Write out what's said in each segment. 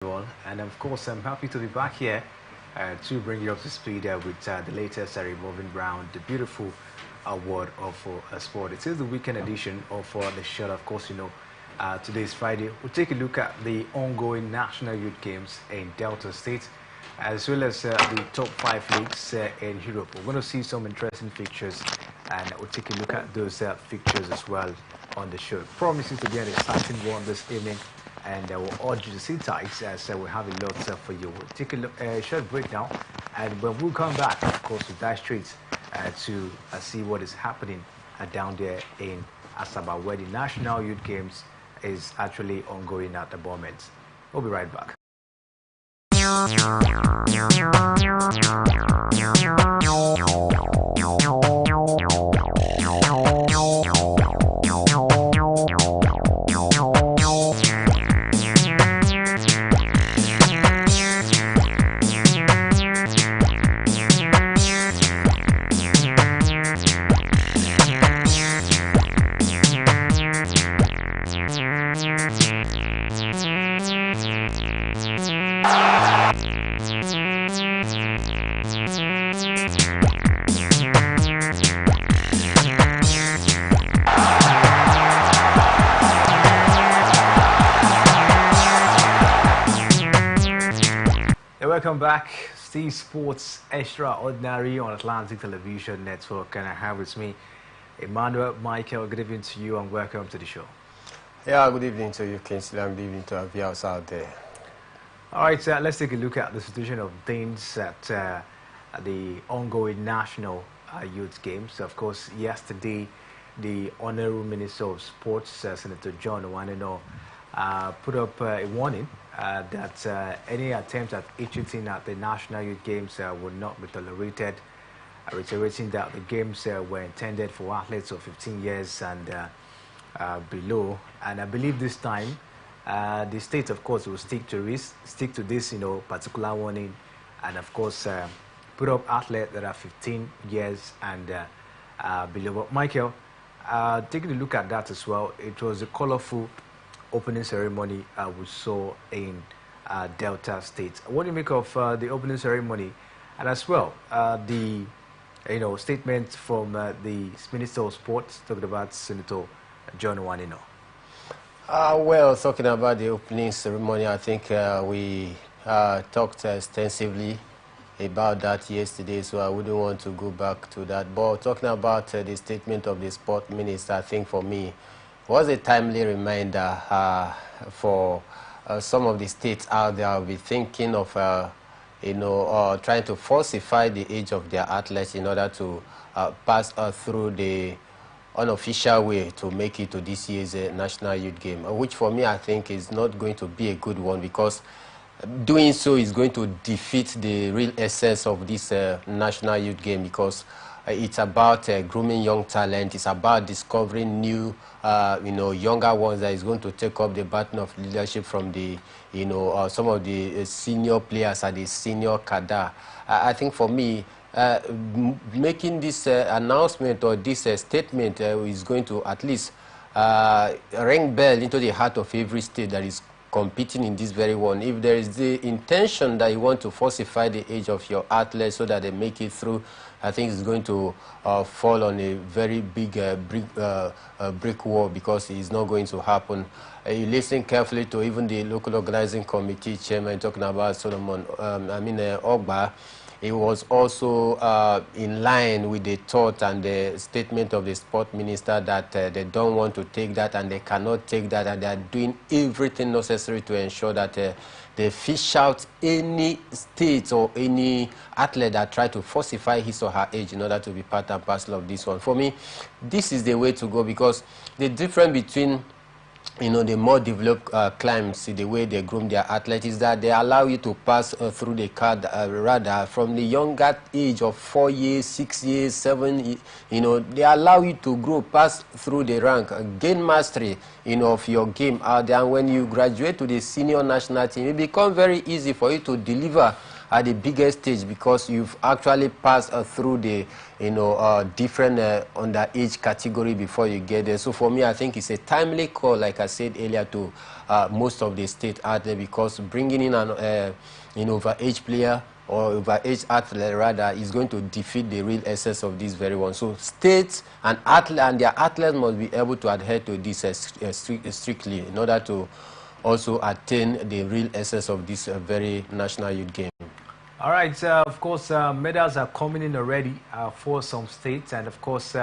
Everyone, and of course, I'm happy to be back here to bring you up to speed with the latest revolving round, the beautiful award of sport. It is the weekend edition of the show. Of course, today is Friday. We'll take a look at the ongoing National Youth Games in Delta State, as well as the top 5 leagues in Europe. We're going to see some interesting fixtures, and we'll take a look at those fixtures as well on the show. Promises to be an exciting one this evening, and we'll urge you to sit tight as we have a lot for you. We'll take a short break now, and when we come back, of course, we'll dive straight to see what is happening down there in Asaba, where the National Youth Games is actually ongoing at the moment. We'll be right back. Welcome back. Steve Sports Extraordinary on Atlantic Television Network, and I have with me Emmanuel Michael. Good evening to you and welcome to the show. Yeah, good evening to you, Kingsley, and good evening to our viewers out there. All right, let's take a look at the situation of things at the ongoing National Youth Games. Of course, yesterday, the Honorable Minister of Sports, Senator John Wanino, put up a warning that any attempt at cheating at the National Youth Games would not be tolerated, reiterating that the games were intended for athletes of 15 years and below. And I believe this time the state, of course, will stick to this, particular warning, and of course put up athletes that are 15 years and below. But Michael, taking a look at that as well, it was a colorful opening ceremony we saw in Delta State. What do you make of the opening ceremony, and as well the statement from the Minister of Sports talking about Senator John Wanino? Well, talking about the opening ceremony, I think we talked extensively about that yesterday, so I wouldn't want to go back to that. But talking about the statement of the Sport Minister, I think for me, was a timely reminder for some of the states out there. I'll be thinking of, trying to falsify the age of their athletes in order to pass through the unofficial way to make it to this year's National Youth Game, which for me I think is not going to be a good one, because doing so is going to defeat the real essence of this National Youth Game, because it's about grooming young talent. It's about discovering new, younger ones that is going to take up the baton of leadership from the, some of the senior players at the senior cadre. I think for me, making this announcement or this statement is going to at least ring bell into the heart of every state that is competing in this very one. If there is the intention that you want to falsify the age of your athletes so that they make it through, I think it's going to fall on a very big brick wall, because it's not going to happen. You listen carefully to even the local organizing committee chairman talking about Solomon, Ogba. It was also in line with the thought and the statement of the sport minister that they don't want to take that and they cannot take that, and they are doing everything necessary to ensure that they fish out any state or any athlete that try to falsify his or her age in order to be part and parcel of this one. For me, this is the way to go, because the difference between the more developed climes, the way they groom their athletes, is that they allow you to pass through the card rather from the younger age of 4 years, 6 years, 7 they allow you to grow, pass through the rank, gain mastery, of your game out there. And when you graduate to the senior national team, it becomes very easy for you to deliver at the biggest stage because you've actually passed through the different underage category before you get there. So for me, I think it's a timely call, like I said earlier, to most of the state out there, because bringing in an overage player or overage athlete rather is going to defeat the real essence of this very one. So states and their athletes must be able to adhere to this strictly in order to also attain the real essence of this very national youth game. All right, of course, medals are coming in already for some states, and of course,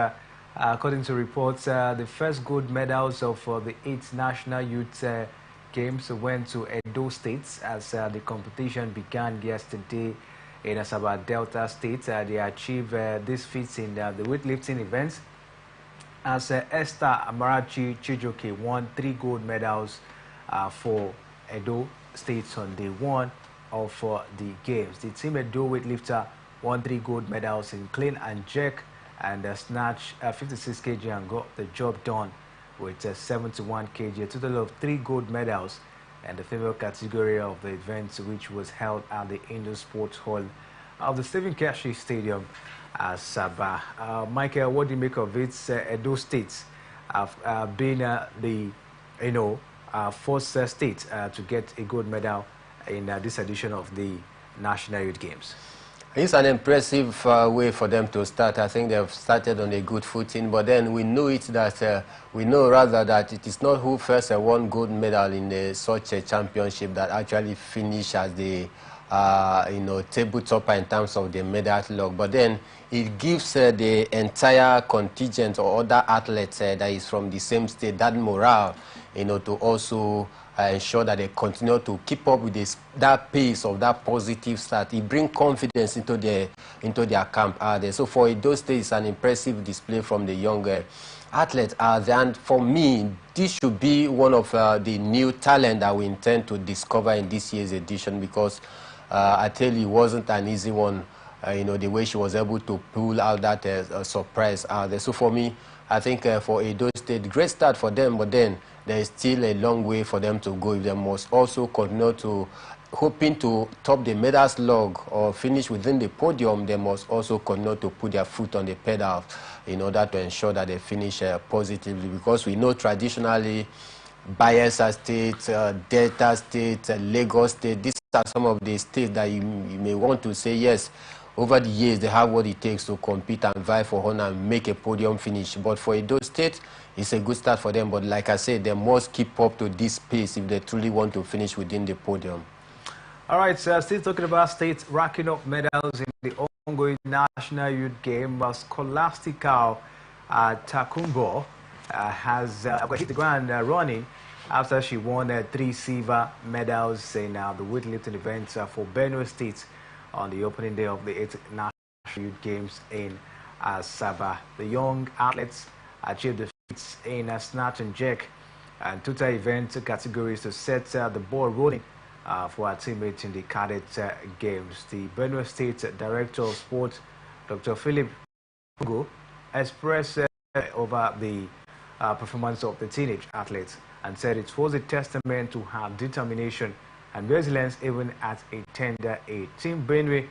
according to reports, the first gold medals of the 8th National Youth Games went to Edo States as the competition began yesterday in Asaba Delta State. They achieved these feats in the weightlifting events as Esther Amarachi Chijoke won 3 gold medals for Edo States on day 1 of the games. The team Edo weightlifter won 3 gold medals in clean and jerk and snatch 56 kg and got the job done with 71 kg, a total of 3 gold medals in the female category of the event, which was held at the Indoor Sports Hall of the Stephen Keshi Stadium, Sabah. Michael, what do you make of it? Edo State being the first state to get a gold medal in this edition of the National Youth Games. It's an impressive way for them to start. I think they've started on a good footing, but then we know that it is not who first won gold medal in such a championship that actually finish as the table topper in terms of the medal log. But then it gives the entire contingent or other athletes that is from the same state that morale, to also ensure that they continue to keep up with that pace of that positive start. It brings confidence into their camp there. So for those days, it's an impressive display from the younger athletes there. And for me, this should be one of the new talent that we intend to discover in this year's edition, because I tell you, it wasn't an easy one. The way she was able to pull out that surprise there. So for me, I think for Edo State, great start for them, but then there is still a long way for them to go. If they must also continue to hoping to top the medals log or finish within the podium, they must also continue to put their foot on the pedal in order to ensure that they finish positively, because we know traditionally Bayelsa State, Delta State, Lagos State, these are some of the states that you may want to say, yes, over the years they have what it takes to compete and vie for honor and make a podium finish. But for Edo State, it's a good start for them. But like I said, they must keep up to this pace if they truly want to finish within the podium. All right, so still talking about states racking up medals in the ongoing National Youth Game. Scholastical Takumbo has hit the ground running after she won 3 silver medals in the weightlifting event for Benue State on the opening day of the 8th National Youth Games in Sabah. The young athletes achieved the feats in snatch and jerk and total event categories to set the ball rolling for our teammates in the cadet games. The Benue State Director of Sport, Dr. Philip Hugo, expressed over the performance of the teenage athletes and said it was a testament to her determination and resilience even at a tender age. Team Benue,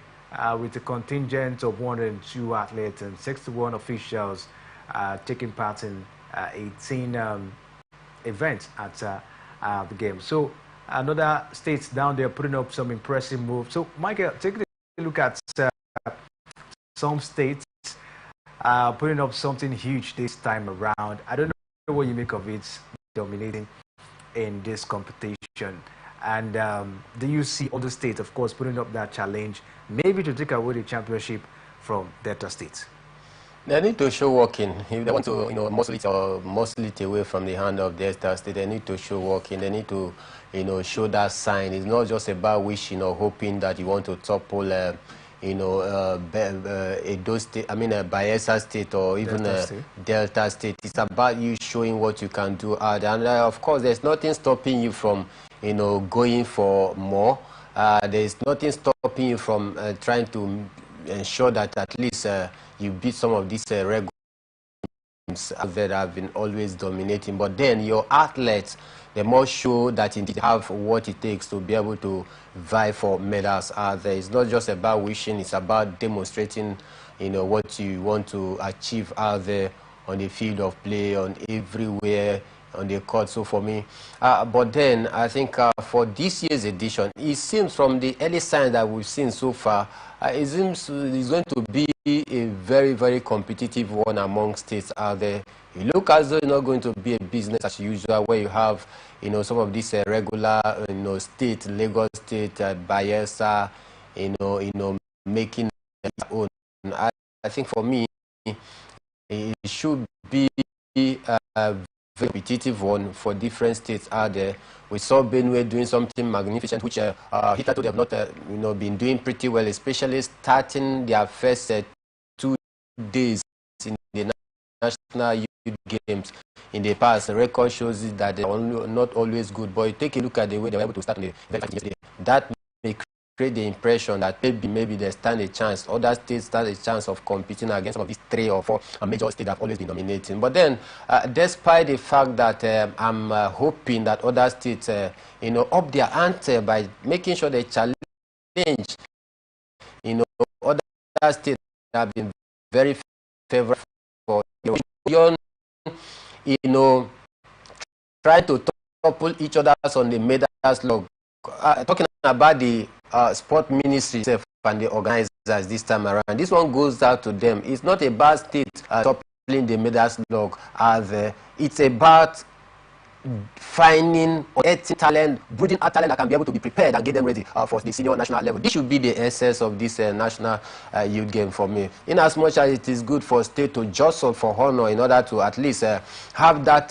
with a contingent of 102 athletes and 61 officials taking part in 18 events at the game. So another states down there putting up some impressive moves. So Michael, take a look at some states putting up something huge this time around. I don't know what you make of it dominating in this competition. And do you see other states, of course, putting up that challenge, maybe to take away the championship from Delta States? They need to show working. If they want to, muscle it away from the hand of Delta State, they need to show working. They need to, show that sign. It's not just about wishing or hoping that you want to topple, Edo State, Bayelsa State or even Delta State. It's about you showing what you can do. And of course, there's nothing stopping you from, going for more. There's nothing stopping you from trying to ensure that at least you beat some of these regular teams that have been always dominating. But then your athletes the more show that indeed have what it takes to be able to vie for medals out there. It's not just about wishing, it's about demonstrating, what you want to achieve out there on the field of play, on everywhere, on the court. So for me, but then I think for this year's edition, it seems from the early signs that we've seen so far, it seems it's going to be a very, very competitive one among states out there. You look as though it's not going to be a business as usual, where you have, some of these regular, state, Lagos State, Bayelsa, making their own. I think for me, it should be a very competitive one for different states out there. We saw Benue doing something magnificent, which hitherto they have not, been doing pretty well, especially starting their first 2 days in the national youth games. In the past, the record shows that they're not always good. But you take a look at the way they were able to start on the very first yesterday. That may create the impression that maybe they stand a chance. Other states stand a chance of competing against some of these 3 or 4 major states that have always been dominating. But then, despite the fact that I'm hoping that other states, up their ante by making sure they challenge, other states that have been very favorable for beyond, trying to topple each other on the medals log. Talking about the sport ministry itself and the organizers this time around, this one goes out to them. It's not about state toppling the medals log. It's about finding or getting talent, breeding a talent that can be able to be prepared and get them ready for the senior national level. This should be the essence of this national youth game for me. In as much as it is good for state to jostle for honor in order to at least have that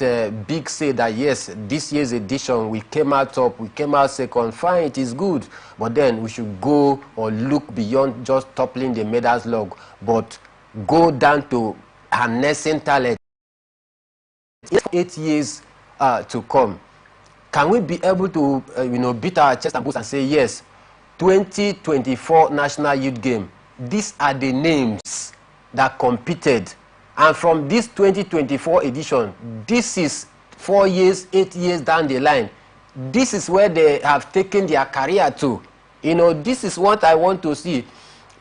big say that yes, this year's edition we came out top, we came out second, fine, it is good. But then we should go or look beyond just toppling the medals log, but go down to harnessing talent. 8 years to come, can we be able to beat our chest and boast and say yes, 2024 national youth game, these are the names that competed, and from this 2024 edition, this is 4 years, 8 years down the line, this is where they have taken their career to. This is what I want to see.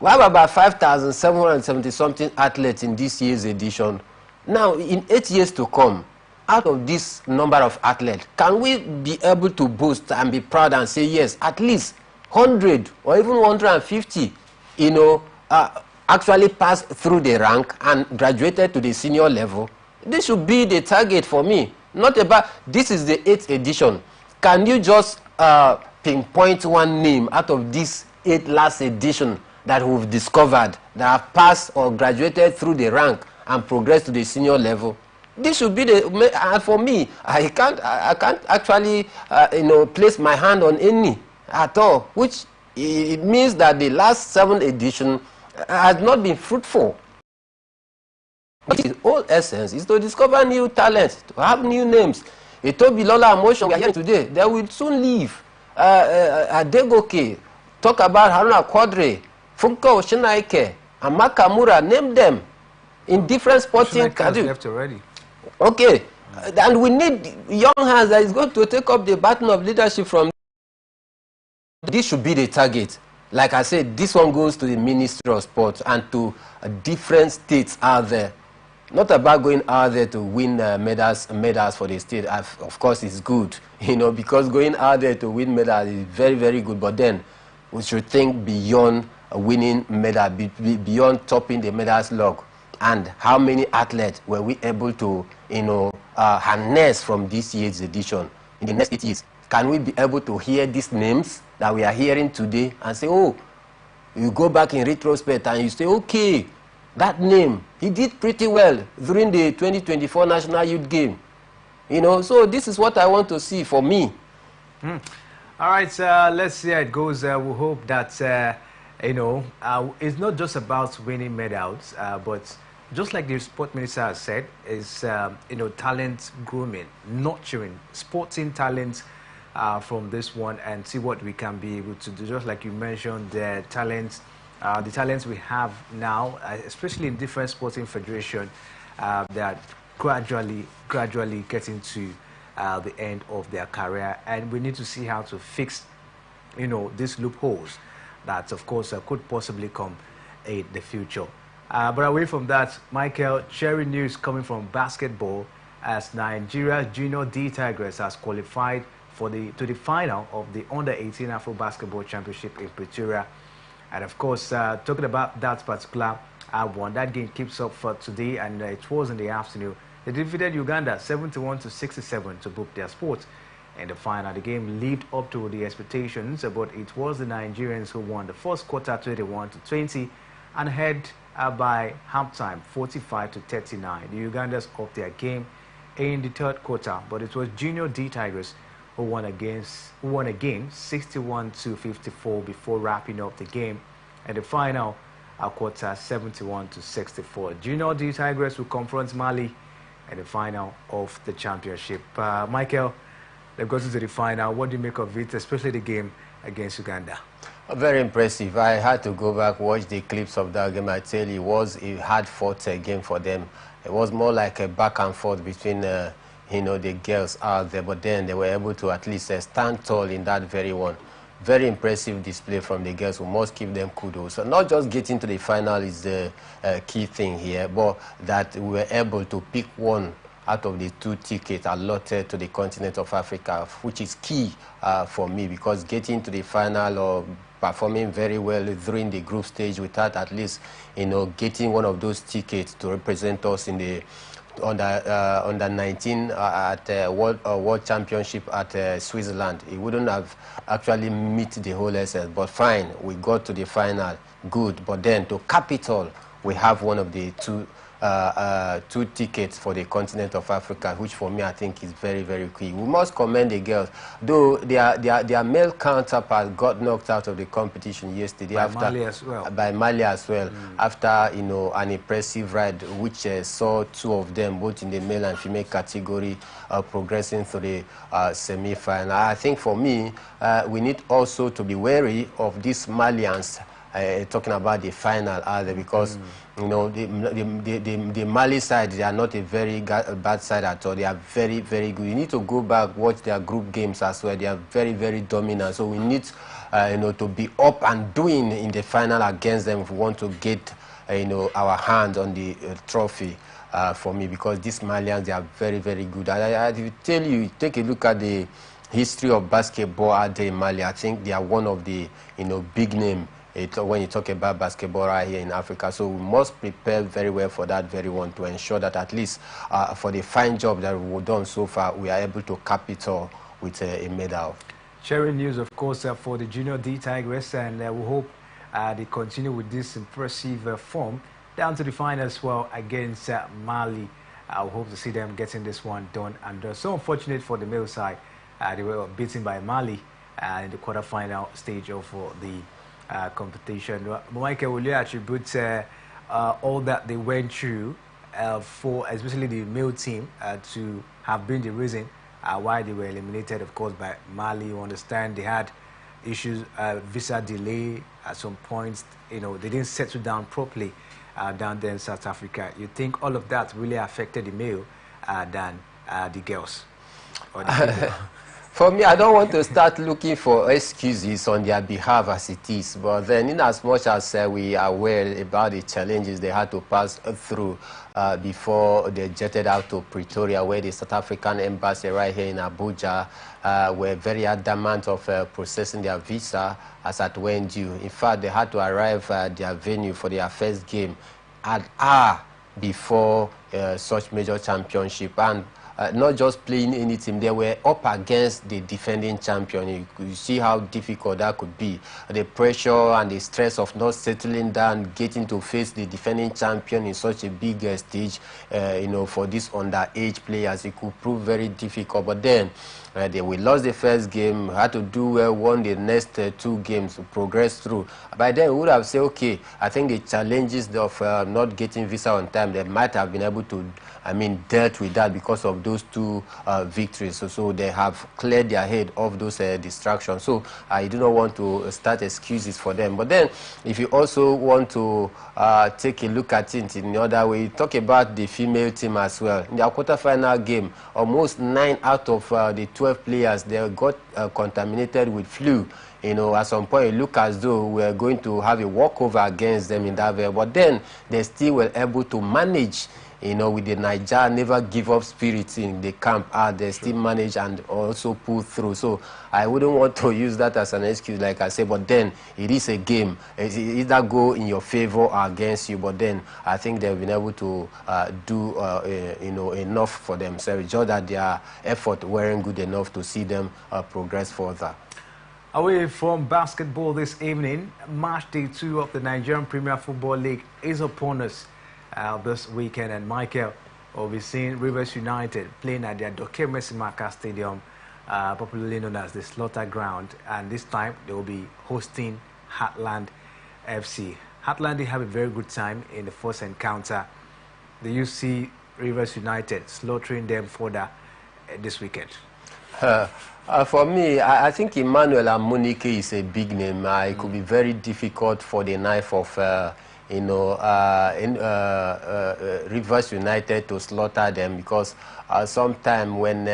We have about 5,770 something athletes in this year's edition. Now in 8 years to come, out of this number of athletes, can we be able to boast and be proud and say yes, at least 100 or even 150, actually passed through the rank and graduated to the senior level? This should be the target for me. Not about, this is the 8th edition. Can you just pinpoint one name out of this 8 last edition that we've discovered that have passed or graduated through the rank and progressed to the senior level? This should be the, and for me, I can't actually, place my hand on any at all, which it means that the last 7 edition has not been fruitful. But the whole essence is to discover new talent, to have new names. Etobi Lola Emotion we are here today, they will soon leave. Adegoke, talk about Haruna Quadre, Funko Shinaike, and Makamura, name them in different sporting categories. Left already. Okay, and we need young hands that is going to take up the baton of leadership from. This should be the target. Like I said, this one goes to the Ministry of Sports and to different states out there. Not about going out there to win medals for the state. Of course, it's good, because going out there to win medals is very, very good. But then we should think beyond winning medal, beyond topping the medals log. And how many athletes were we able to, harness from this year's edition in the next 8 years? Can we be able to hear these names that we are hearing today and say, oh, you go back in retrospect and you say, okay, that name, he did pretty well during the 2024 National Youth Game. So this is what I want to see for me. All right, let's see how it goes. We hope that, it's not just about winning medals, but just like the sport minister has said, is talent grooming, nurturing, sporting talent from this one, and see what we can be able to do. Just like you mentioned, the talents we have now, especially in different sporting federations, they are gradually getting to the end of their career, and we need to see how to fix, these loopholes that, of course, could possibly come in the future. But away from that, Michael, cherry news coming from basketball as Nigeria Junior D Tigers has qualified to the final of the Under-18 Afro Basketball Championship in Pretoria. And of course, talking about that particular one, that game keeps up for today, and it was in the afternoon. They defeated Uganda 71-67 to book their spot in the final. The game lived up to the expectations, but it was the Nigerians who won the first quarter 21-20 and had by halftime 45-39. The Ugandans upped their game in the third quarter, but it was Junior D Tigers who won again 61-54 before wrapping up the game at the final quarter 71-64. Junior D Tigers will confront Mali in the final of the championship. Michael, they've got to the final. What do you make of it, especially the game against Uganda? Very impressive. I had to go back, watch the clips of that game. I tell you, it was a hard-fought game for them. It was more like a back and forth between the girls out there, but then they were able to at least stand tall in that very one. Very impressive display from the girls. We must give them kudos. So not just getting to the final is the key thing here, but that we were able to pick one out of the 2 tickets allotted to the continent of Africa, which is key for me, because getting to the final or performing very well during the group stage without at least, getting one of those tickets to represent us in the under 19 at World Championship at Switzerland. It wouldn't have actually met the whole essence, but fine, we got to the final, good. But then to cap it all, we have one of the 2 tickets for the continent of Africa, which for me I think is very, very key. We must commend the girls, though their male counterpart got knocked out of the competition yesterday by Mali as well. After an impressive ride, which saw 2 of them, both in the male and female category, progressing to the semi-final. I think for me, we need also to be wary of these Malians. Talking about the final because the Mali side, they are not a very bad side at all. They are very, very good. You need to go back, watch their group games as well. They are very, very dominant. So we need to be up and doing in the final against them if we want to get our hand on the trophy. For me, because these Malians, they are very, very good. I tell you, take a look at the history of basketball at Mali. I think they are one of the big name when you talk about basketball right here in Africa. So we must prepare very well for that very one, to ensure that at least for the fine job that we've done so far, we are able to cap it all with a medal. Sharing news, of course, for the Junior D Tigers, and we hope they continue with this impressive form down to the final as well against Mali. I hope to see them getting this one done. And so unfortunate for the male side, they were beaten by Mali in the quarterfinal stage of the competition. Michael, will you attribute all that they went through for especially the male team to have been the reason why they were eliminated, of course, by Mali? You understand they had issues, visa delay at some points. They didn't settle down properly down there in South Africa. You think all of that really affected the male than the girls? Or the For me, I don't want to start looking for excuses on their behalf as it is, but then in as much as we are aware about the challenges they had to pass through before they jetted out to Pretoria, where the South African embassy right here in Abuja were very adamant of processing their visa as at when due. In fact, they had to arrive at their venue for their first game an hour before such major championship, and not just playing any team, they were up against the defending champion. You see how difficult that could be. The pressure and the stress of not settling down, getting to face the defending champion in such a big stage, for these underage players, it could prove very difficult. But then we lost the first game, had to do well, won the next 2 games to progress through. By then, we would have said, okay, I think the challenges of not getting visa on time, they might have been able to, dealt with that because of those two victories. So they have cleared their head of those distractions. So I do not want to start excuses for them. But then, if you also want to take a look at it in the other way, talk about the female team as well. In their quarterfinal game, almost 9 out of the 12 players, they got contaminated with flu. At some point, it looked as though we were going to have a walkover against them in that way. But then, they still were able to manage, with the Niger never give up spirit in the camp. They still manage and also pull through. So I wouldn't want to use that as an excuse, like I said. But then, it is a game. It either go in your favor or against you. But then, I think they've been able to do, enough for themselves. Just that their effort weren't good enough to see them progress further. Away from basketball this evening, match day 2 of the Nigerian Premier Football League is upon us this weekend. And Michael will be seeing Rivers United playing at their Doke Mesimaka Stadium, popularly known as the Slaughter Ground. And this time, they will be hosting Heartland FC. Heartland, they have a very good time in the first encounter. Do you see Rivers United slaughtering them further this weekend? For me, I think Emmanuel Amunike is a big name. It could be very difficult for the knife of, Rivers United to slaughter them, because sometimes when,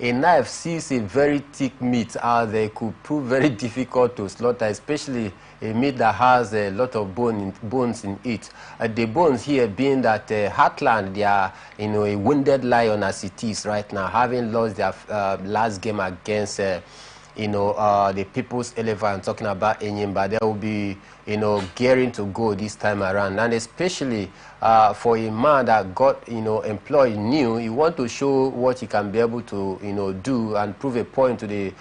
a knife sees a very thick meat out there, it could prove very difficult to slaughter, especially a meat that has a lot of bones in it. The bones here being that Heartland, they are a wounded lion as it is right now, having lost their last game against the People's Elephant. Talking about Enyimba, they will be gearing to go this time around, and especially for a man that got employed new, you want to show what he can be able to do and prove a point to the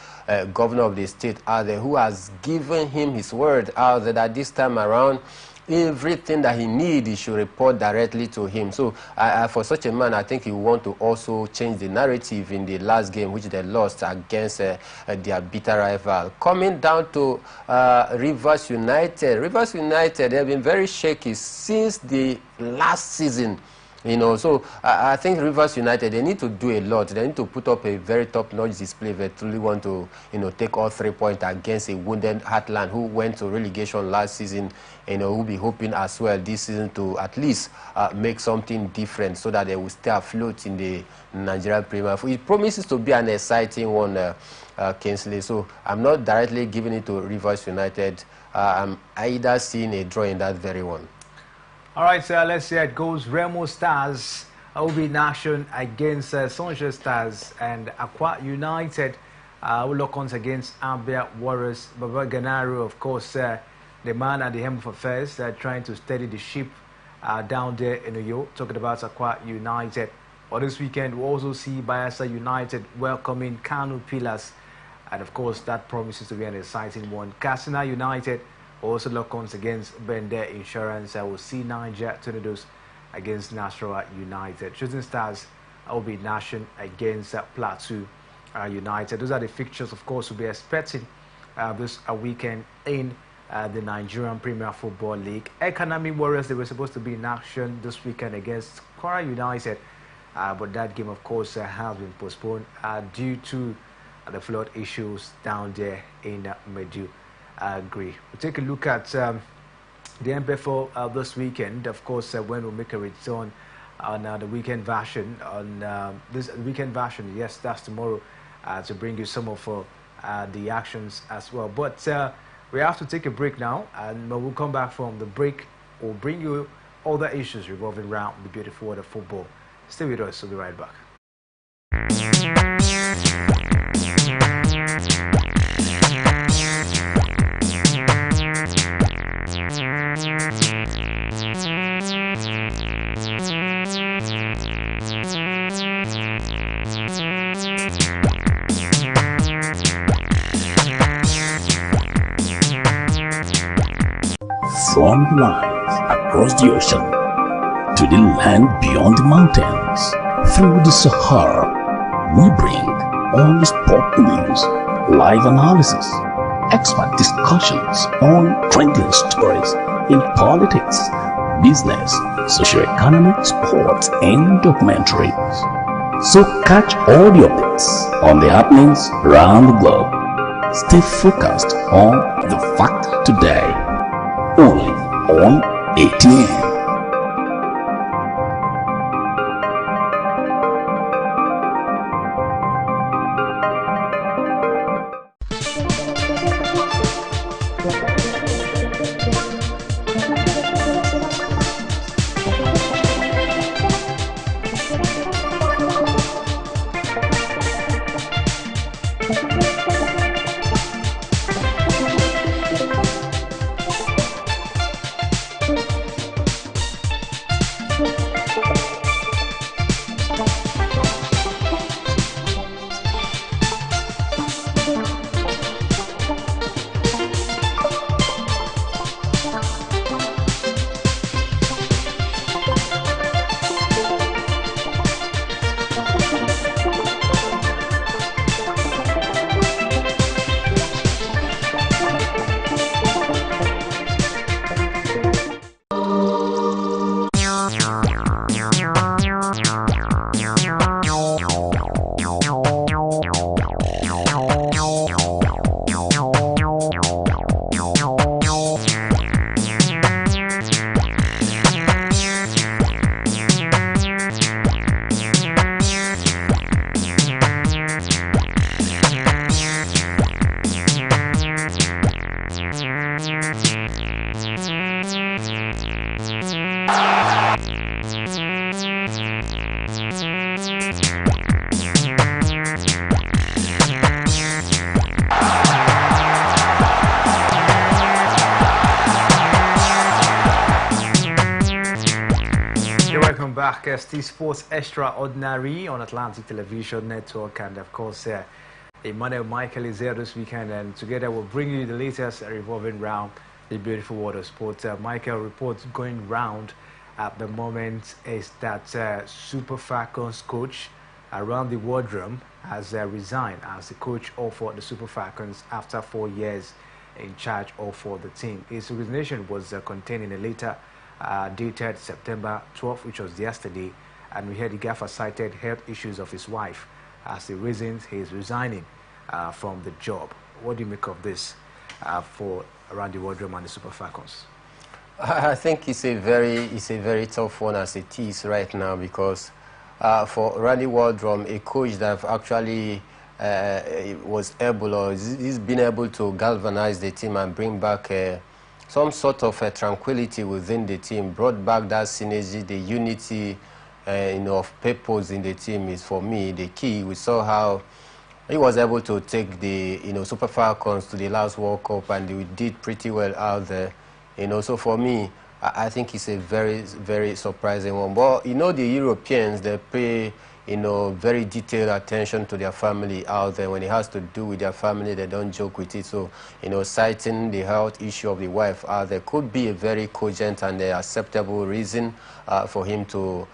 governor of the state out there, who has given him his word out there that this time around, everything that he needs, he should report directly to him. So for such a man, I think he want to also change the narrative in the last game, which they lost against their bitter rival. Coming down to Rivers United. Rivers United, they have been very shaky since the last season. So I think Rivers United, they need to do a lot. They need to put up a very top-notch display if they truly want to, take all 3 points against a wounded Heartland who went to relegation last season. We'll be hoping as well this season to at least make something different so that they will stay afloat in the Nigerian Premier. It promises to be an exciting one, Kingsley. So I'm not directly giving it to Rivers United. I'm either seeing a draw in that very one. All right, so let's see how it goes. Remo Stars will be in action against Sunshine Stars, and Aqua United will lock on against Abia Warriors. Baba Ganaro, of course, the man at the helm of affairs, trying to steady the ship down there in Uyo. Talking about Aqua United. Well, this weekend, we'll also see Bayelsa United welcoming Kano Pillars, and of course, that promises to be an exciting one. Katsina United also lock on against Bender Insurance. I will see Niger Tornadoes against Nasarawa United. Shooting Stars will be Nation against Plateau United. Those are the fixtures, of course, we'll be expecting this weekend in the Nigerian Premier Football League. Economic Warriors, they were supposed to be in action this weekend against Kwara United, but that game, of course, has been postponed due to the flood issues down there in Medu. Agree. We'll take a look at the MPFL this weekend. Of course, when we'll make a return on the weekend version. On this weekend version, yes, that's tomorrow, to bring you some of the actions as well. But we have to take a break now, and when we'll come back from the break, we'll bring you other issues revolving around the beautiful world of football. Stay with us. We'll be right back. From lands across the ocean to the land beyond the mountains, through the Sahara, we bring all the sport news, live analysis, expert discussions on trending stories in politics, business, socio-economic, sports, and documentaries. So catch all the updates on the happenings around the globe. Stay focused on the fact today, only on ATN. Welcome back, ST Sports Extraordinary on Atlantic Television Network, and of course Emmanuel Michael is here this weekend, and together we'll bring you the latest revolving round the beautiful world of sport. Michael, reports going round at the moment is that Super Falcons coach around the wardroom has resigned as the coach of the Super Falcons after 4 years in charge of the team. His resignation was contained in a letter dated September 12th, which was yesterday, and we heard the gaffer cited health issues of his wife as the reasons he is resigning from the job. What do you make of this for around the wardroom and the Super Falcons? I think it's a very tough one as it is right now, because for Randy Wardrum, a coach that actually was able, or he's been able to galvanize the team and bring back some sort of tranquility within the team, brought back that synergy, the unity of purpose in the team is, for me, the key. We saw how he was able to take the Super Falcons to the last World Cup, and we did pretty well out there. So for me, I think it's a very, very surprising one. But the Europeans, they pay very detailed attention to their family out there. When it has to do with their family, they don't joke with it. So, citing the health issue of the wife out there could be a very cogent and acceptable reason for him to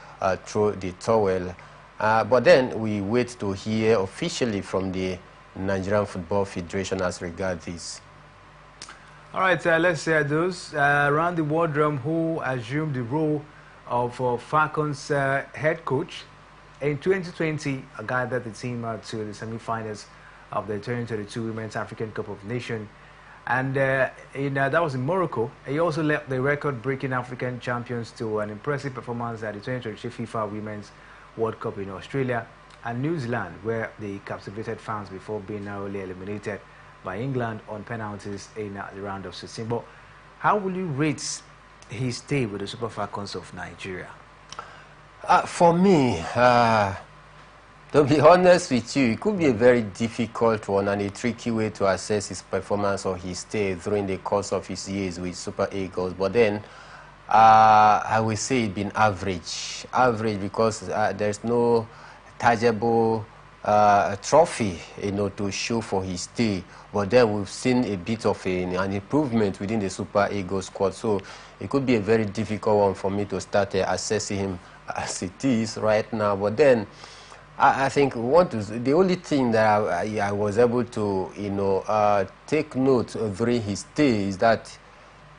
throw the towel. But then we wait to hear officially from the Nigerian Football Federation as regards this. All right, let's hear those around the wardroom who assumed the role of Falcons head coach. In 2020, a guy led the team to the semi-finals of the 2022 Women's African Cup of Nations, and that was in Morocco. He also led the record-breaking African champions to an impressive performance at the 2023 FIFA Women's World Cup in Australia and New Zealand, where they captivated fans before being narrowly eliminated by England on penalties in the round of 16. But how will you rate his stay with the Super Falcons of Nigeria? For me, to be honest with you, it could be a very difficult one and a tricky way to assess his performance or his stay during the course of his years with Super Eagles. But then, I will say it's been average. Average because there's no tangible trophy, to show for his stay. But then we've seen a bit of an improvement within the Super Eagles squad. So it could be a very difficult one for me to start assessing him as it is right now. But then I think the only thing that I was able to take note during his stay is that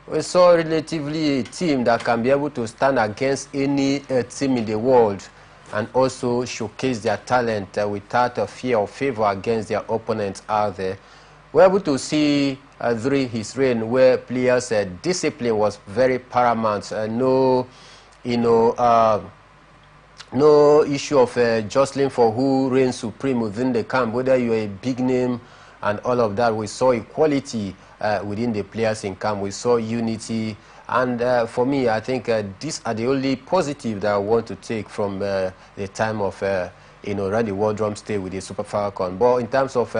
We saw relatively a team that can be able to stand against any team in the world and also showcase their talent without a fear or favor against their opponents out there. We're able to see during his reign where players' discipline was very paramount. No issue of jostling for who reigns supreme within the camp, whether you're a big name and all of that. We saw equality within the players in camp. We saw unity. And for me, I think these are the only positive that I want to take from the time of, Randy Wardrum stay with the Super Falcon. But in terms of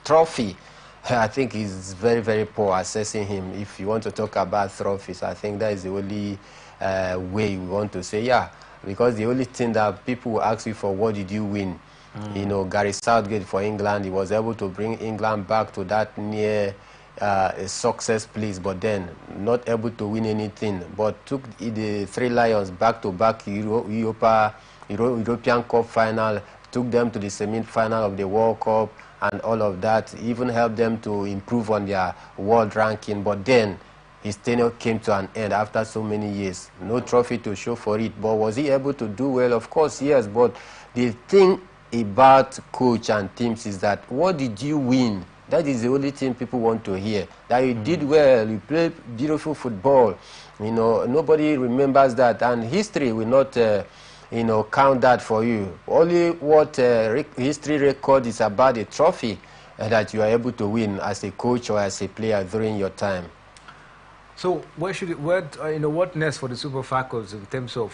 trophy, I think he's very, very poor assessing him. If you want to talk about trophies, I think that is the only way we want to say, yeah. Because the only thing that people will ask you for, what did you win? Gary Southgate for England, he was able to bring England back to that near success place, but then not able to win anything. But took the Three Lions back-to-back European Cup final, took them to the semi-final of the World Cup and all of that, even helped them to improve on their world ranking. But then his tenure came to an end after so many years. No trophy to show for it. But was he able to do well? Of course, yes. But the thing about coach and teams is that, what did you win? That is the only thing people want to hear. That you did well, you played beautiful football. Nobody remembers that. And history will not, count that for you. Only what history record is about the trophy that you are able to win as a coach or as a player during your time. So what next for the Super Falcons in terms of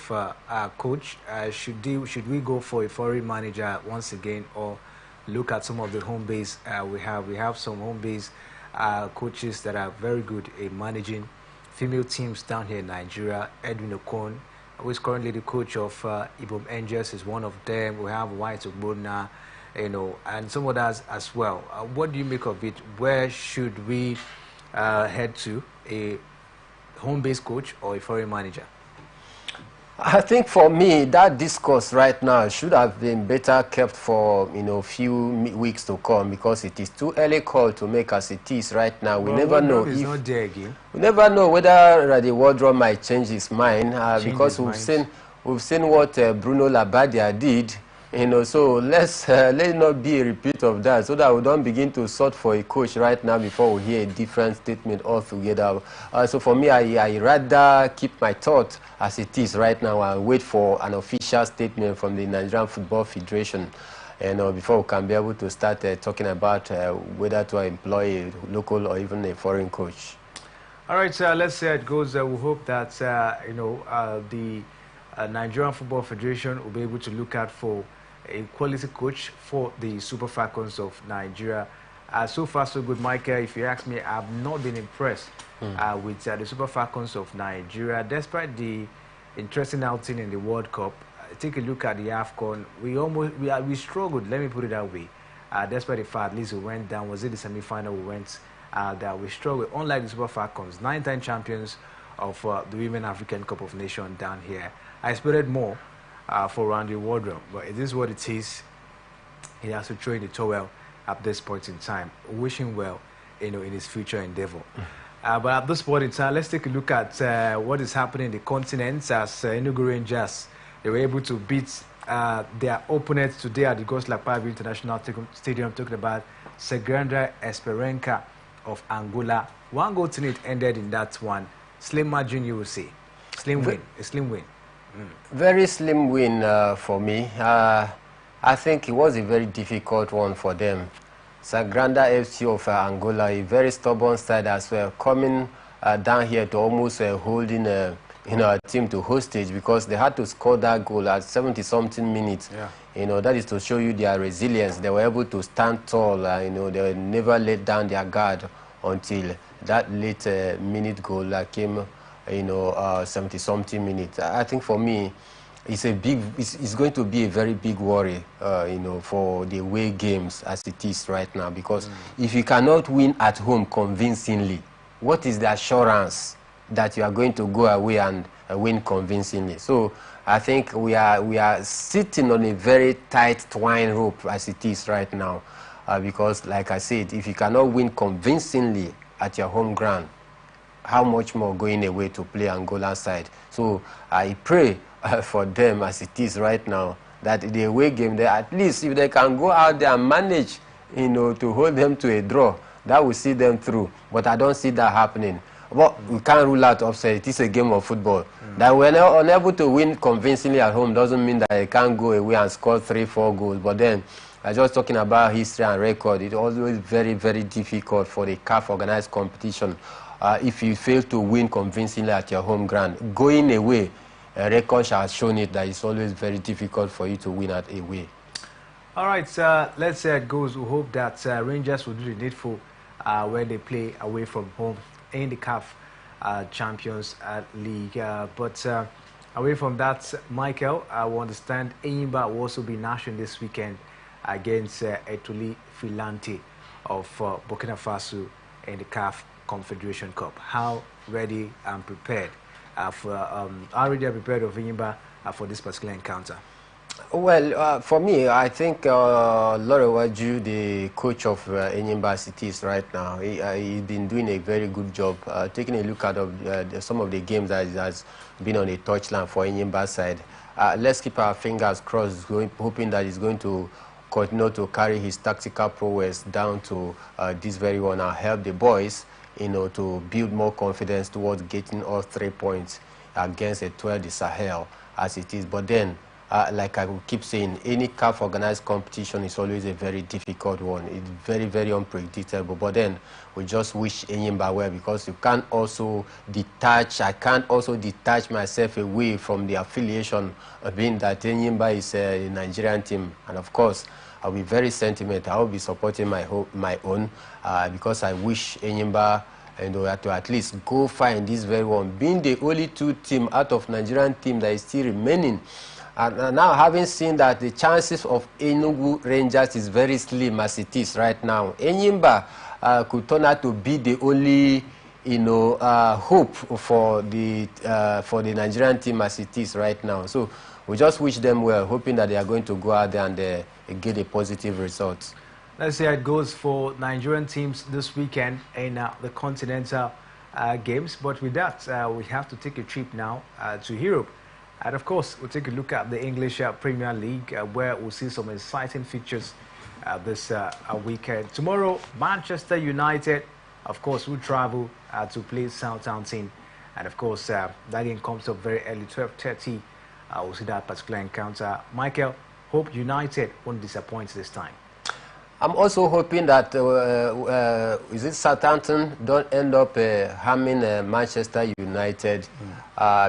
coach? Should we go for a foreign manager once again, or look at some of the home base we have? We have some home base coaches that are very good in managing female teams down here in Nigeria. Edwin Okon, who is currently the coach of Ibom Angels, is one of them. We have White Ogbonna, and some others as well. What do you make of it? Where should we head to? A home-based coach or a foreign manager? I think for me, that discourse right now should have been better kept for few weeks to come, because it is too early call to make as it is right now. We never know if not there again. We never know whether the Wardrobe might change his mind because we've seen what Bruno Labbadia did. So let it not be a repeat of that, so that we don't begin to sort for a coach right now before we hear a different statement altogether. So for me, I rather keep my thought as it is right now and wait for an official statement from the Nigerian Football Federation, before we can be able to start talking about whether to employ a local or even a foreign coach. All right, so let's see how it goes. We hope that the Nigerian Football Federation will be able to look out for a quality coach for the Super Falcons of Nigeria. So far, so good, Michael. If you ask me, I've not been impressed with the Super Falcons of Nigeria, despite the interesting outing in the World Cup. Take a look at the AFCON. We struggled. Let me put it that way. Despite the fact, at least we went down. Was it the semi-final? We went that we struggled. Unlike the Super Falcons, 9-time champions of the Women African Cup of Nations down here. I expected more for Randy Wardrum, but it is what it is. He has to throw in the towel at this point in time. Wishing well, in his future endeavor. But at this point in time, let's take a look at what is happening in the continent, as Enugu Rangers, they were able to beat their opponents today at the Gosla Pavio International Stadium, talking about Segranda Esperança of Angola. 1-0 ended in that one. Slim margin, you will see. Slim win. A slim win. Very slim win for me. I think it was a very difficult one for them. Sagranda FC of Angola, a very stubborn side as well, coming down here to almost holding a team to hostage, because they had to score that goal at 70-something minutes. Yeah. That is to show you their resilience. They were able to stand tall. They never let down their guard until that late minute goal came. 70-something minutes. I think for me, it's going to be a very big worry, for the away games as it is right now, because if you cannot win at home convincingly, what is the assurance that you are going to go away and win convincingly? So I think we are sitting on a very tight twine rope as it is right now, because like I said, if you cannot win convincingly at your home ground, how much more going away to play Angola side. So I pray for them as it is right now that the away game, there, at least if they can go out there and manage, to hold them to a draw, that will see them through. But I don't see that happening. But we can't rule out upset. It is a game of football. That we're unable to win convincingly at home doesn't mean that they can't go away and score 3-4 goals. But then, I just talking about history and record. It's always very, very difficult for the CAF organized competition if you fail to win convincingly at your home ground. Going away, record has shown it that it's always very difficult for you to win at away. All right, let's say it goes. We hope that Rangers will do the needful where they play away from home in the CAF Champions League. But away from that, Michael, I understand Enyimba will also be national this weekend against Etuli Filante of Burkina Faso in the CAF Confederation Cup. How ready and prepared how ready and prepared of Enyimba for this particular encounter? Well, for me, I think Lorewaju, the coach of Enyimba Cities right now, he's been doing a very good job. Taking a look at some of the games that has been on the touchline for Enyimba side. Let's keep our fingers crossed, hoping that he's going to continue to carry his tactical prowess down to this very one and help the boys, to build more confidence towards getting all 3 points against Etoile du Sahel as it is. But then, like I will keep saying, any CAF organized competition is always a very difficult one. It's very, very unpredictable. But then we just wish Enyimba well, because you can't also detach. I can't also detach myself away from the affiliation of being that Enyimba is a Nigerian team. And of course, I'll be very sentimental. I'll be supporting my own because I wish Enyimba to at least go far in this very one, being the only 2 team out of Nigerian team that is still remaining. And now, having seen that the chances of Enugu Rangers is very slim as it is right now, Enyimba could turn out to be the only, hope for the Nigerian team as it is right now. So we just wish them well, hoping that they are going to go out there and get a positive result. Let's see how it goes for Nigerian teams this weekend in the continental games. But with that, we have to take a trip now to Europe. And of course, we'll take a look at the English Premier League, where we'll see some exciting features this weekend. Tomorrow, Manchester United, of course, will travel to play Southampton. And of course, that game comes up very early, 12:30. We'll see that particular encounter. Michael, hope United won't disappoint this time. I'm also hoping that is it Southampton don't end up harming Manchester United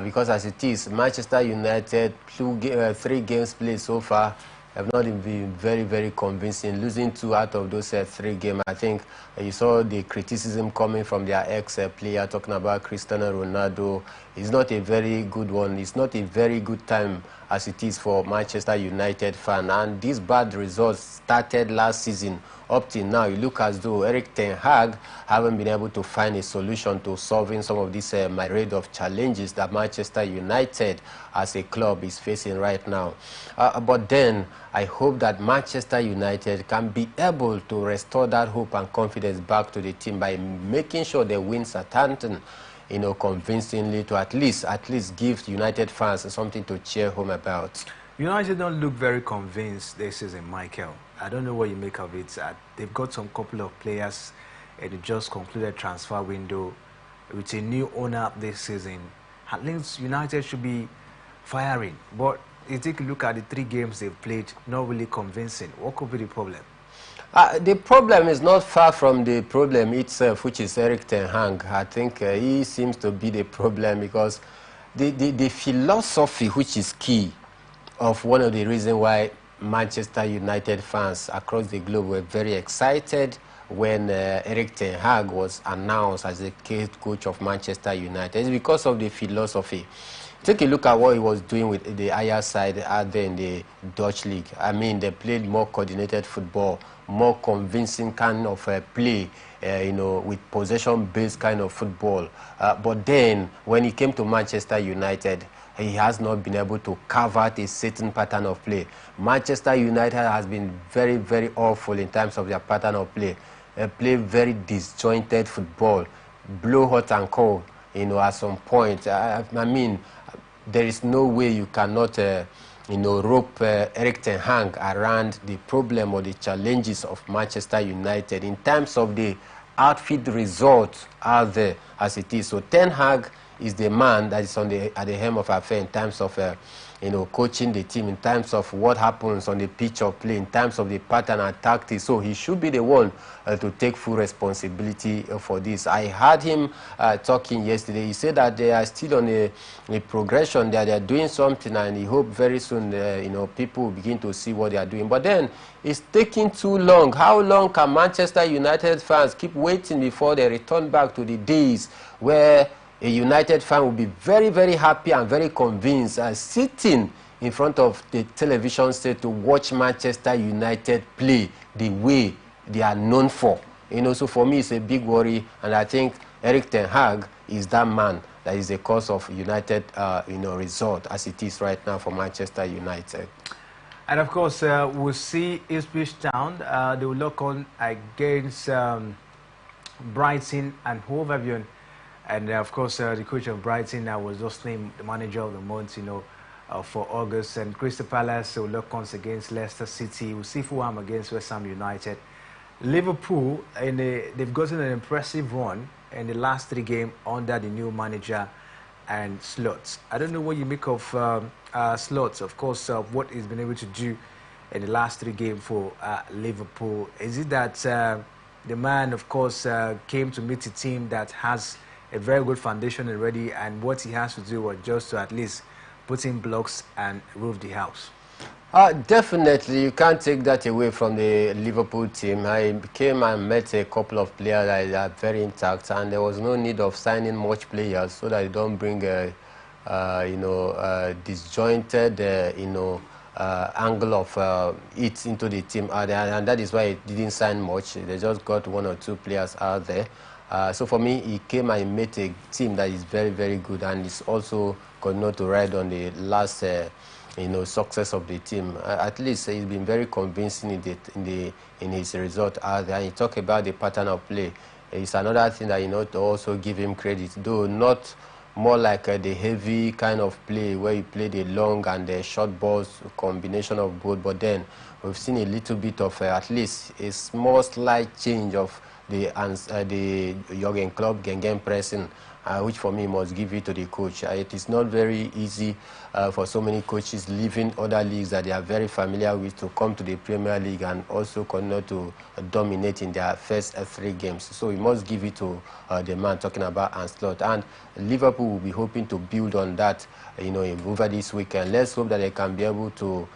because as it is, Manchester United 3 games played so far have not been very, very convincing. Losing 2 out of those 3 games, I think you saw the criticism coming from their ex-player talking about Cristiano Ronaldo. It's not a very good one. It's not a very good time as it is for Manchester United fan. And these bad results started last season. Up till now, you look as though Erik ten Hag haven't been able to find a solution to solving some of these myriad of challenges that Manchester United as a club is facing right now. But then, I hope that Manchester United can be able to restore that hope and confidence back to the team by making sure they win Southampton, convincingly, to at least give United fans something to cheer home about. United don't look very convinced this season, Michael. I don't know what you make of it. They've got some couple of players in the just concluded transfer window with a new owner this season. At least United should be firing. But you take a look at the 3 games they've played, not really convincing. What could be the problem? The problem is not far from the problem itself, which is Erik ten Hag. I think he seems to be the problem because the philosophy, which is key, of one of the reasons why Manchester United fans across the globe were very excited when Erik ten Hag was announced as the head coach of Manchester United. It's because of the philosophy. Take a look at what he was doing with the Ajax side out there in the Dutch league. I mean, they played more coordinated football, more convincing kind of play, with possession-based kind of football. But then, when he came to Manchester United, he has not been able to carve out a certain pattern of play. Manchester United has been very, very awful in terms of their pattern of play. They play very disjointed football. blow hot and cold, at some point. I mean, there is no way you cannot, rope Erik ten Hag around the problem or the challenges of Manchester United in terms of the outfield result out there as it is. So Ten Hag is the man that is at the helm of affair in terms of coaching the team, in terms of what happens on the pitch of play, in terms of the pattern and tactics. So he should be the one to take full responsibility for this. I heard him talking yesterday. He said that they are still on a progression, that they are doing something, and he hopes very soon people will begin to see what they are doing. But then it's taking too long. How long can Manchester United fans keep waiting before they return back to the days where a United fan will be very, very happy and very convinced sitting in front of the television set to watch Manchester United play the way they are known for? So for me, it's a big worry, and I think Erik ten Hag is that man that is the cause of United, result as it is right now for Manchester United. And of course, we'll see Ipswich Town. They will lock on against Brighton and Hove Albion. And of course, the coach of Brighton was just named the manager of the month, for August. And Crystal Palace will lock on against Leicester City. We'll see Fulham against West Ham United. Liverpool, they've gotten an impressive run in the last 3 games under the new manager and Slots. I don't know what you make of Slots, of course, what he's been able to do in the last 3 games for Liverpool. Is it that the man, of course, came to meet a team that has a very good foundation already, and what he has to do was just to at least put in blocks and roof the house? Definitely, you can't take that away from the Liverpool team. I came and met a couple of players that are very intact, and there was no need of signing much players so that they don't bring disjointed, angle of it into the team out there, and that is why it didn't sign much. They just got 1 or 2 players out there. So for me, he came and met a team that is very, very good, and it's also continued to ride on the last, success of the team. At least he's been very convincing in his result out there. And he talked about the pattern of play. It's another thing that to also give him credit, though not more like the heavy kind of play where you play the long and the short balls, combination of both. But then we've seen a little bit of at least a small slight change of the Jurgen Klopp Gengen pressing, which for me must give it to the coach. It is not very easy for so many coaches leaving other leagues that they are very familiar with to come to the Premier League and also continue to dominate in their first 3 games. So we must give it to the man talking about Ancelotti. And Liverpool will be hoping to build on that, over this weekend. Let's hope that they can be able to,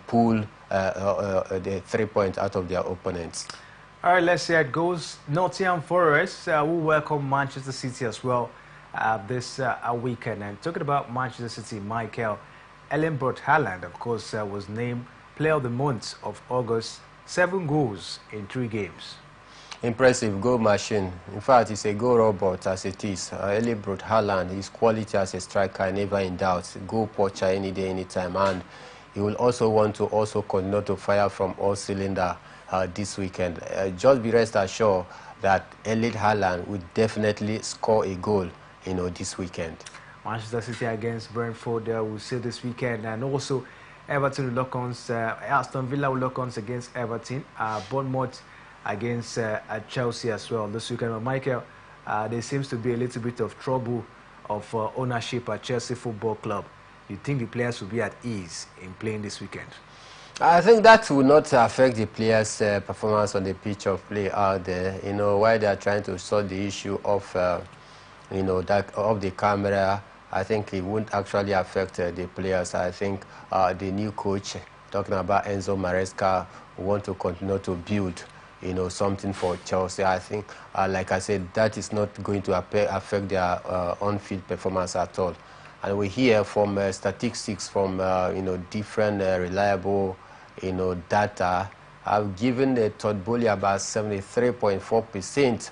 pull the 3 points out of their opponents. All right, let's see how it goes. Nottingham Forest will welcome Manchester City as well this weekend. And talking about Manchester City, Michael, Erling Braut Haaland, of course, was named Player of the Month of August. 7 goals in 3 games. Impressive goal machine. In fact, it's a goal robot as it is. Erling Braut Haaland, his quality as a striker, never in doubt. Goal poacher any day, anytime. And he will also want to also continue to fire from all cylinders this weekend. Just be rest assured that Erling Haaland will definitely score a goal, this weekend. Manchester City against Brentford will see this weekend, and also Everton will lock on. Aston Villa will lock on against Everton. Bournemouth against Chelsea as well this weekend. But Michael, there seems to be a little bit of trouble of ownership at Chelsea Football Club. You think the players will be at ease in playing this weekend? I think that will not affect the players' performance on the pitch of play out there. While they are trying to solve the issue of, that of the camera, I think it won't actually affect the players. I think the new coach, talking about Enzo Maresca, want to continue to build, something for Chelsea. I think, like I said, that is not going to affect their on-field performance at all. And we hear from statistics from, different reliable data. I've given the Todd Bowley about 73.4%,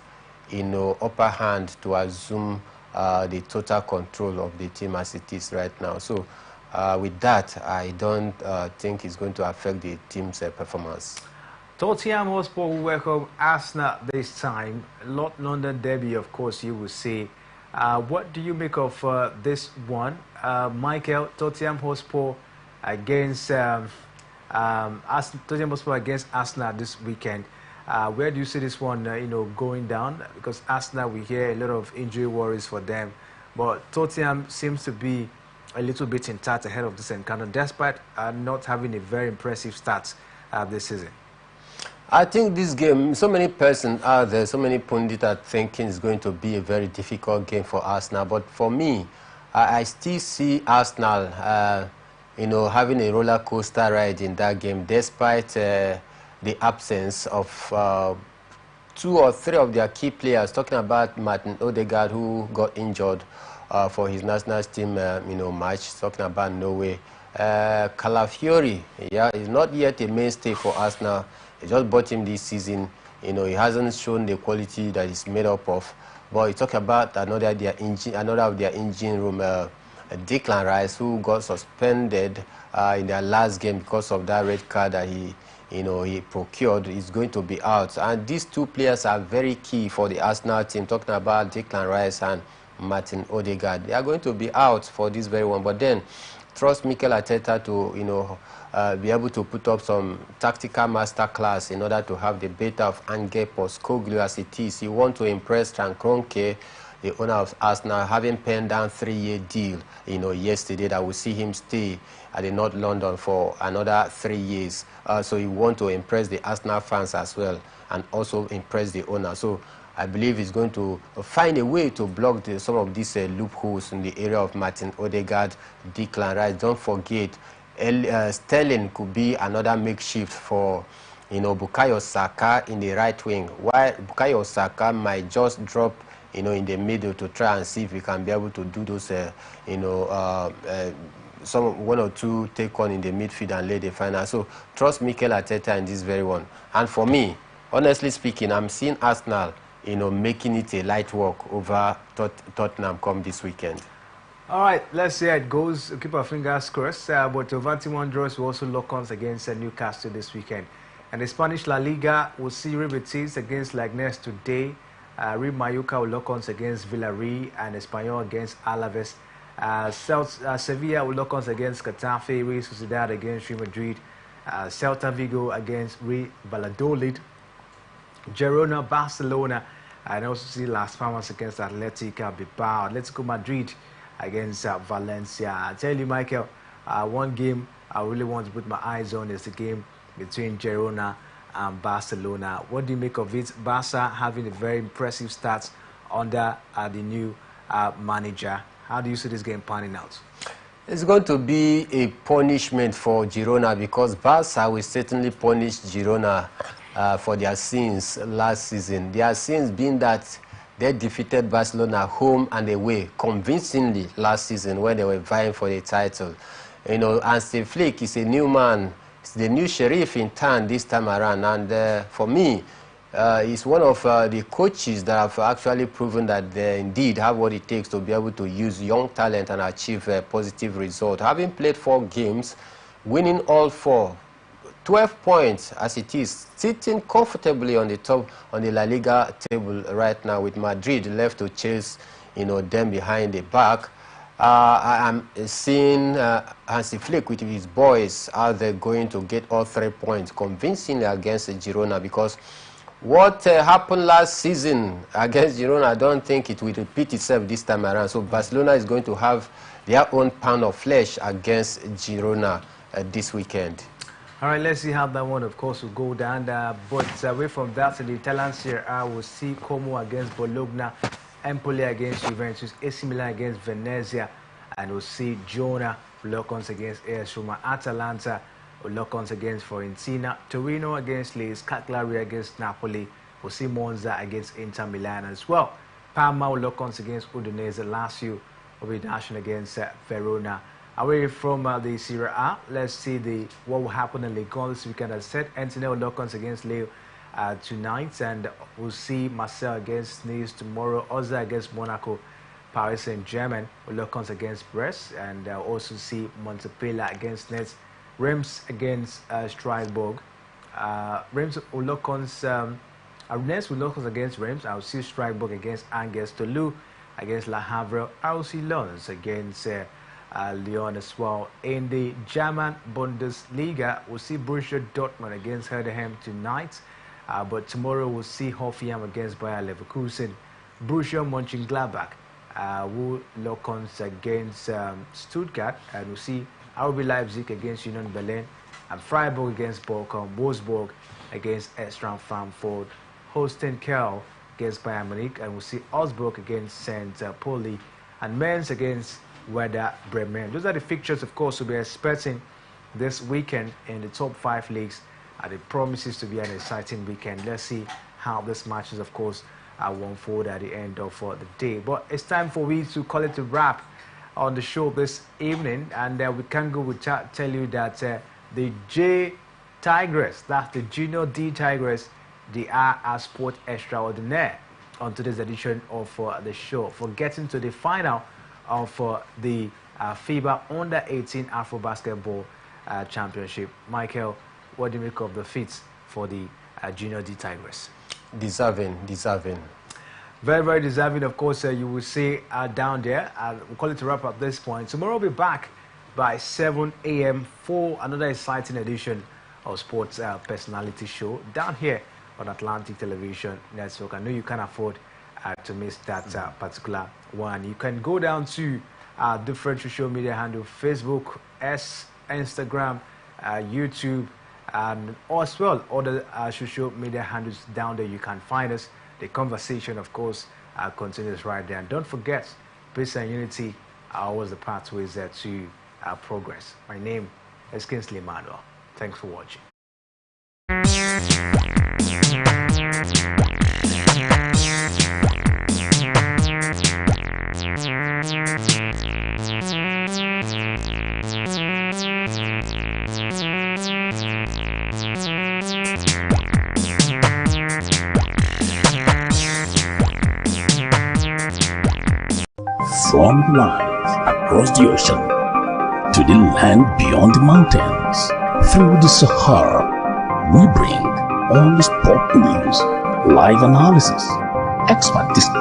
upper hand to assume the total control of the team as it is right now. So with that, I don't think it's going to affect the team's performance. Tottenham Hotspur will welcome Arsenal this time. London derby, of course, you will see. What do you make of this one? Michael, Tottenham Hotspur against Tottenham Hotspur against Arsenal this weekend. Where do you see this one, going down? Because Arsenal, we hear a lot of injury worries for them, but Tottenham seems to be a little bit in touch ahead of this encounter, despite not having a very impressive start this season. I think this game, so many persons out there, so many pundits are thinking it's going to be a very difficult game for Arsenal. But for me, I still see Arsenal, having a roller coaster ride in that game, despite the absence of 2 or 3 of their key players. Talking about Martin Odegaard, who got injured for his national team, match. Talking about Norway, Calafiori, is not yet a mainstay for Arsenal. They just bought him this season. He hasn't shown the quality that he's made up of. But you talk about another of their engine room, Declan Rice, who got suspended in their last game because of that red card that he procured, is going to be out. And these 2 players are very key for the Arsenal team. Talking about Declan Rice and Martin Odegaard, they are going to be out for this very one. But then, trust Mikel Arteta to be able to put up some tactical masterclass in order to have the beta of Ange Postecoglou as it is. He wants to impress Frank Kroenke, the owner of Arsenal, having penned down 3-year deal, yesterday, that will see him stay at the North London for another 3 years. So he wants to impress the Arsenal fans as well, and also impress the owner. So I believe he's going to find a way to block some of these loopholes in the area of Martin Odegaard, Declan Rice. Don't forget, Sterling could be another makeshift for Bukayo Saka in the right wing, while Bukayo Saka might just drop in the middle to try and see if he can be able to do those one or two take on in the midfield and lay the final. So trust Mikel Arteta in this very one. And for me, honestly speaking, I'm seeing Arsenal making it a light work over Tottenham come this weekend. All right, let's see how it goes. Keep our fingers crossed. But Wolverhampton Wanderers will also lock ons against Newcastle this weekend. And the Spanish La Liga will see Real Betis against Leganés today. Real Mallorca will lock ons against Villarreal, and Espanyol against Alaves. Sevilla will lock ons against Getafe. Real Sociedad against Real Madrid. Celta Vigo against Real Valladolid. Girona, Barcelona, and also see Las Palmas against Athletic Bilbao. Atletico Madrid against Valencia. I tell you, Michael, one game I really want to put my eyes on is the game between Girona and Barcelona. What do you make of it? Barca having a very impressive start under the new manager. How do you see this game panning out? It's going to be a punishment for Girona, because Barca will certainly punish Girona for their sins last season. Their sins being that they defeated Barcelona home and away convincingly last season when they were vying for the title. Hansi Flick is a new man. He's the new sheriff in town this time around. And for me, he's one of the coaches that have actually proven that they indeed have what it takes to be able to use young talent and achieve a positive result. Having played 4 games, winning all 4, 12 points as it is, sitting comfortably on the top on the La Liga table right now, with Madrid left to chase, them behind the back. I'm seeing Hansi Flick with his boys out there going to get all 3 points convincingly against Girona, because what happened last season against Girona, I don't think it will repeat itself this time around. So Barcelona is going to have their own pound of flesh against Girona this weekend. All right, let's see how that one, of course, will go down. But away from that, in the Italian Serie A, we'll see Como against Bologna, Empoli against Juventus, AC Milan against Venezia, and we'll see Genoa lock ons against AS Roma, Atalanta will lock ons against Fiorentina, Torino against Lecce, Cagliari against Napoli, we'll see Monza against Inter Milan as well. Parma will lock ons against Udinese, Lazio will be dashing against Verona. Away from the Serie A, let's see what will happen in Ligue 1 this weekend. As I said, Antony will lock ons against Lille tonight, and we'll see Marseille against Nice tomorrow, Oza against Monaco, Paris Saint-Germain will lock ons against Brest, and also see Montpellier against Nets, Reims against Strasbourg, Reims Olokon's Ernest Ulocos against Reims. I'll see Strasbourg against Angers. Toulouse against Le Havre. I'll see Lens against Lyon as well. In the German Bundesliga, we'll see Borussia Dortmund against Heidenheim tonight. But tomorrow we'll see Hoffenheim against Bayer Leverkusen. Borussia Mönchengladbach will lock on against Stuttgart, and we'll see RB Leipzig against Union Berlin, and Freiburg against Bochum, Wolfsburg against Eintracht Frankfurt, Holstein Kiel against Bayern Munich, and we'll see Augsburg against St. Pauli, and Mainz against Werder Bremen. Those are the fixtures, of course, we'll be expecting this weekend in the top 5 leagues. It promises to be an exciting weekend. Let's see how this matches, of course, will unfold at the end of the day. But it's time for we to call it a wrap on the show this evening, and we can go without tell you that the J Tigress, that's the Junior D Tigress, they are a sport extraordinaire on today's edition of the show for getting to the final of the FIBA Under-18 Afro Basketball Championship. Michael, what do you make of the feats for the Junior D Tigress? Deserving. Very, very deserving. Of course, you will see down there. We'll call it a wrap at this point. Tomorrow we'll be back by 7 a.m. for another exciting edition of Sports Personality Show down here on Atlantic Television Network. I know you can't afford to miss that particular one. You can go down to different social media handles: Facebook, Instagram, YouTube, and as well other social media handles down there. You can find us. The conversation, of course, continues right there. And don't forget, peace and unity are always the pathways to progress. My name is Kingsley Emmanuel. Thanks for watching. From life across the ocean to the land beyond the mountains, through the Sahara, we bring all the sport news, live analysis, expert discussion.